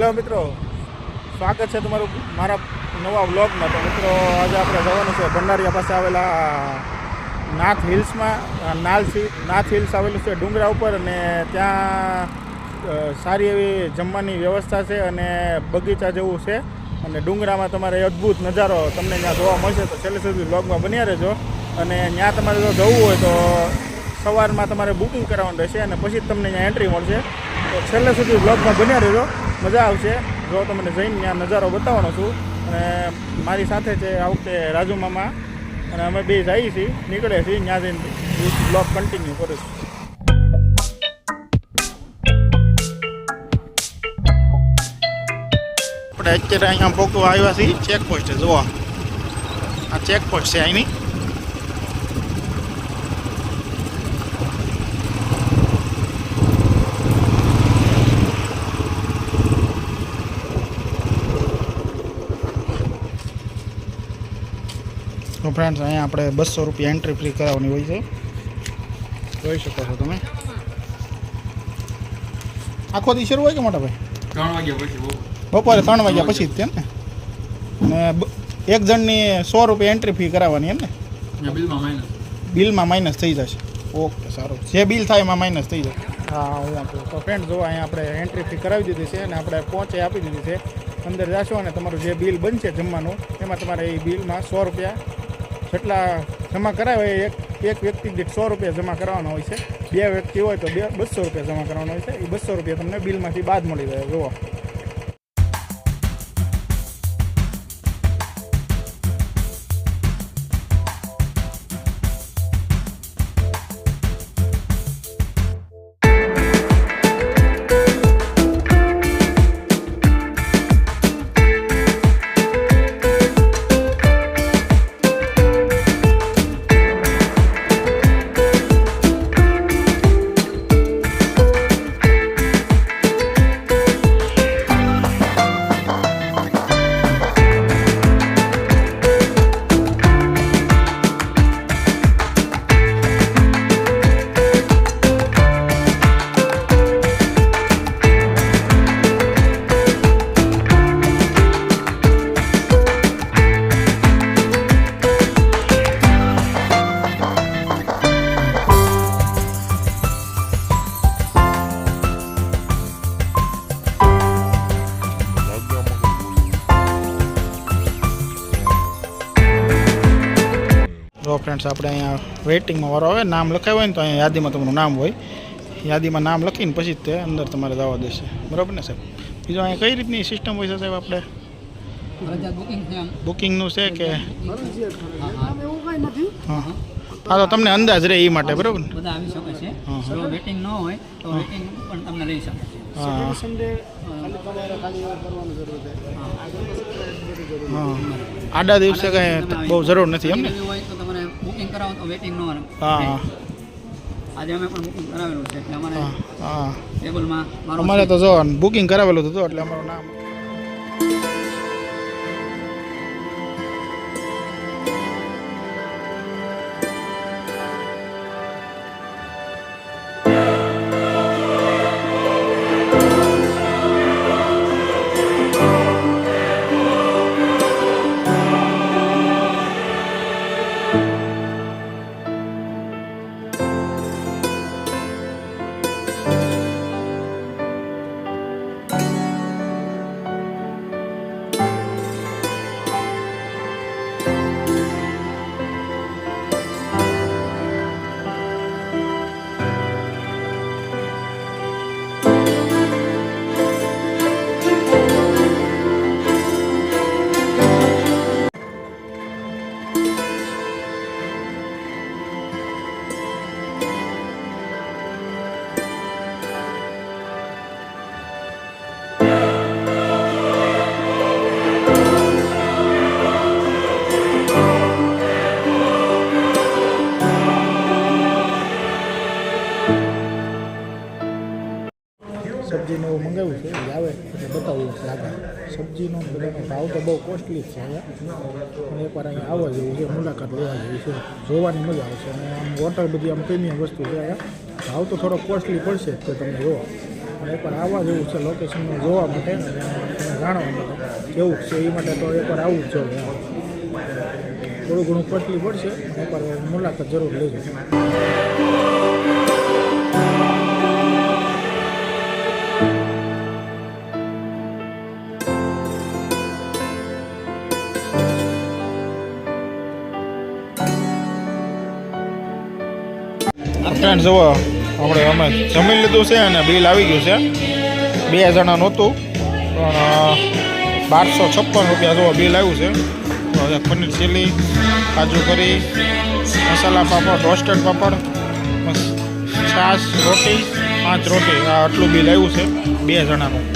Hello મિત્રો, સ્વાગત છે તમારું મારા નવા વ્લોગમાં. તો મિત્રો આજે આપણે જવાનું છે ભંડારીયા પાસે આવેલા નાથ હિલ્સમાં. નાથ હિલ્સ આવેલું છે ડુંગરા ઉપર, અને ત્યાં સારી એવી જમવાની વ્યવસ્થા છે અને બગીચા જેવું છે, અને ડુંગરામાં તમારે અદ્ભુત નજારો તમને ત્યાં જોવા મળશે. તો છેલ્લે સુધી વ્લોગમાં બન્યા રહેજો. અને ત્યાં તમારે જો જવું હોય તો સવારમાં તમારે બુકિંગ કરાવવાનું રહેશે, અને પછી જ તમને ત્યાં એન્ટ્રી મળશે. તો છેલ્લે સુધી વ્લોગમાં બન્યા રહેજો, મજા આવશે. જો તમને જઈને ત્યાં નજારો બતાવવાનો છું. અને મારી સાથે છે આ વખતે રાજુ મામા, અને અમે બે જઈએ છીએ, નીકળે છીએ. ત્યાં જઈને વ્લોગ કન્ટિન્યુ કરીશું. આપણે અત્યારે અહીંયા પહોંચવા આવ્યા છીએ ચેકપોસ્ટે. જોવા આ ચેકપોસ્ટ છે અહીંની. તો ફ્રેન્ડ્સ, અહીંયા આપણે 200 રૂપિયા એન્ટ્રી ફ્રી કરાવવાની હોય છે, જોઈ શકો છો તમે. આખો દી શરૂ હોય કે મોટા ભાઈ? 3 વાગ્યા પછી. બપોરે 3 વાગ્યા પછી જ તેમ ને. અને એક જણની 100 રૂપિયા એન્ટ્રી ફી કરાવવાની એમ ને? બિલમાં માઇનસ થઈ જશે. ઓકે, સારું. જે બિલ થાય એમાં માઇનસ થઈ જશે. હા, હું આપું. તો ફ્રેન્ડ જો અહીંયા આપણે એન્ટ્રી ફી કરાવી દીધી છે, અને આપણે પહોંચે આપી દીધી છે. અંદર જશો અને તમારું જે બિલ બનશે જમવાનું, એમાં તમારે એ બિલમાં 100 રૂપિયા જેટલા જમા કરાવે, એક વ્યક્તિ દીઠ 100 રૂપિયા જમા કરવાનો હોય છે. 2 વ્યક્તિ હોય તો 200 રૂપિયા જમા કરવાનો હોય છે. એ 200 રૂપિયા તમને બિલમાંથી બાદ મળી જાય. જુઓ, જો ફ્રેન્ડ્સ, આપણે અહીંયા વેઇટિંગમાં વારો આવે, નામ લખાયું હોય ને તો અહીંયા યાદીમાં તમારું નામ હોય. યાદીમાં નામ લખીને પછી જ તે અંદર તમારે જવા દેશે. બરાબર ને સાહેબ? બીજું અહીંયા કઈ રીતની સિસ્ટમ હોય છે સાહેબ? આપણે બુકિંગનું છે કે? હા હા, તો તમને અંદાજ રહે એ માટે. બરાબર ને? બધા આવી શકે છે. જો વેટિંગ ન હોય તો વેટિંગ પણ તમને લઈ શકે છે. હા હા, આડા દિવસે કંઈ બહુ જરૂર નથી એમ ને? હોય તો તમારે બુકિંગ કરાવો તો વેટિંગ ન હોય. હા, આજે અમે પણ બુકિંગ કરાવેલું છે એટલે અમારે હા, ટેબલમાં મારો અમારે તો જો બુકિંગ કરાવેલું હતું એટલે અમારું નામ. સબ્જીને એવું મંગાવ્યું છે, એ આવે એટલે બતાવું લાગે. સબ્જીનો બધાનો ભાવ તો બહુ કોસ્ટલી જ છે અહીંયા, પણ એકવાર અહીંયા આવવા જેવું છે, મુલાકાત લેવા જેવી છે, જોવાની મજા આવશે. અને આમ હોટલ બધી આમ પ્રીમિયમ વસ્તુ છે અહીંયા. ભાવ તો થોડો કોસ્ટલી પડશે તે તમને જોવો. પણ એકવાર આવવા જેવું છે લોકેશનનું જોવા માટે અને તમે જાણવા માટે કેવું છે એ માટે તો એકવાર આવવું જ જોઈએ. થોડું ઘણું પતલી પડશે એકવાર મુલાકાત જરૂર લેજો. ફ્રેન્ડ જુઓ આપણે અમે જમી લીધું છે અને બિલ આવી ગયું છે. 2 જણા નહોતું પણ 1256 રૂપિયા જુઓ બિલ આવ્યું છે. પનીર ચીલી, કાજુ કરી, મસાલા પાપડ, રોસ્ટેડ પાપડ, છાશ, રોટી, 5 રોટી, આ આટલું બિલ આવ્યું છે 2 જણાનું.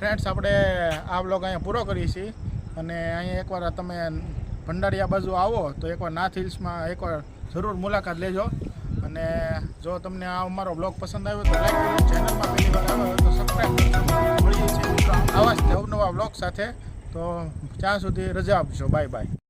ફ્રેન્ડ્સ આપણે આ બ્લોગ અહીંયા પૂરો કરીએ છીએ અને અહીંયા એકવાર તમે ભંડારીયા બાજુ આવો તો એકવાર નાથ હિલ્સમાં એકવાર જરૂર મુલાકાત લેજો. અને જો તમને આ અમારો બ્લોગ પસંદ આવ્યો તો લાઈક કરો, ચેનલમાં પહેલી વાર આવ્યો તો સબસ્ક્રાઈબ કરજો. મળીએ છીએ આવા જ નવા બ્લોગ સાથે. તો ત્યાં સુધી રજા આપજો. Bye bye.